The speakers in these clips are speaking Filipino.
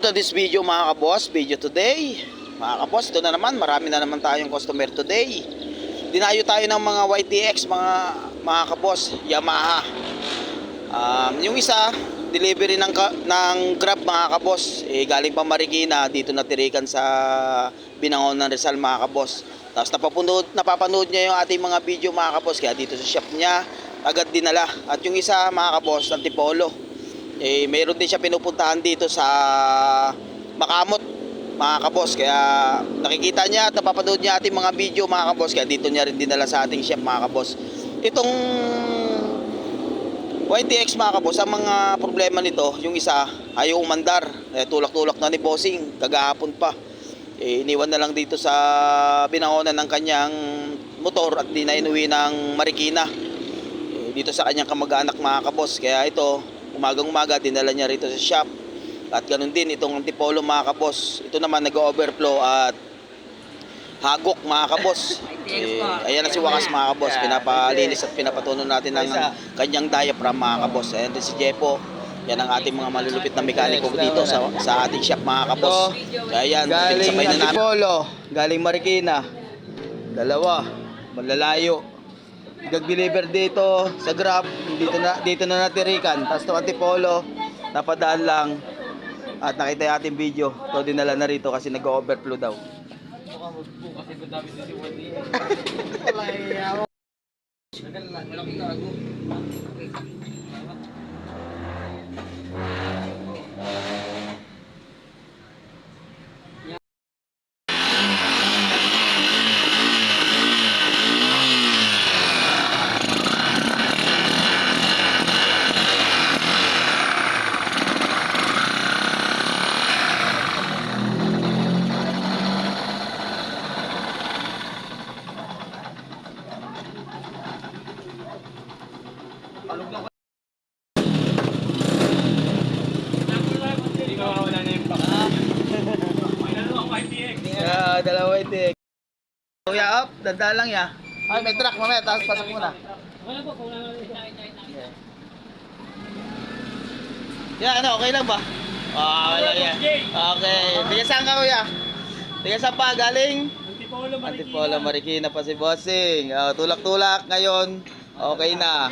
To this video mga kaboss, video today. Mga kaboss, ito na naman, marami na naman tayong customer today. Dinayo tayo ng mga YTX, mga kaboss, Yamaha. Yung isa, delivery ng Grab mga kaboss. Galing pa Marikina, dito natirikan sa Binangon ng Rizal mga kaboss. Tapos napapanood niya yung ating mga video mga kaboss, kaya dito sa shop niya, agad dinala. At yung isa mga kaboss, Antipolo. Mayroon din siya pinupuntahan dito sa Makamot mga kaboss, kaya nakikita niya at napapanood niya ating mga video mga kaboss, kaya dito niya rin dinala sa ating shop mga kaboss. Itong YTX mga kaboss, ang mga problema nito, yung isa ayaw umandar, tulak-tulak na ni bossing kagahapon pa. Iniwan na lang dito sa Binangonan ng kanyang motor at di na inuwi ng Marikina, dito sa kanyang kamag-anak mga kaboss. Kaya ito, umagang-umaga dinala niya rito sa shop. At ganun din itong Antipolo mga kaboss. Ito naman nag-overflow at hagok mga kaboss. Ayan na si Wakas mga kaboss. Pinapalinis at pinapatuno natin ng kanyang diaphragm mga kaboss. Ayan din si Jepo. Yan ang ating mga malulupit na mekaniko dito sa ating shop mga kaboss. Kaya yan, pinsabay na namin. Antipolo, galing Marikina. Dalawa, malalayo. Nag-deliver dito sa Grab, dito na natirikan. Tapos itong Antipolo, napadaan lang. At nakita yung ating video. Ito dinala na rito kasi nag-overflow daw. Dalawa YTX. Kuya, up, dadaan lang ya. Ay, may truck mamaya, tapos pasok muna. Yeah, ano, okay lang ba? Wala yan. Okay. Tiga saan ka kuya? Tiga saan pa? Galing? Antipolo, Marikina pa si Bossing. Tulak-tulak ngayon. Okay na.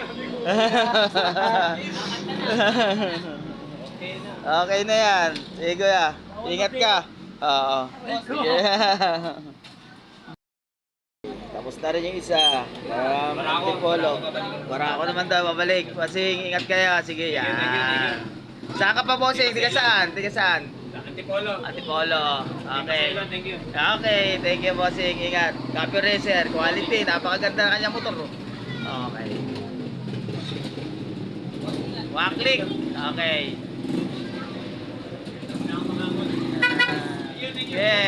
Okay na yan. Sige kuya. Ingat ka. Oo. Yeah. Tapos na rin yung isa. Antipolo. Para ako naman daw babalik. Bossing, ingat kayo. Sige yan. Saan ka pa Bossing? Tiga saan? Tiga saan? Antipolo. Antipolo. Okay. Thank you. Okay, thank you Bossing. Ingat. Copy Racer, quality. Napakaganda ng kanyang motor. Okay. One-click. Okay. Yeah.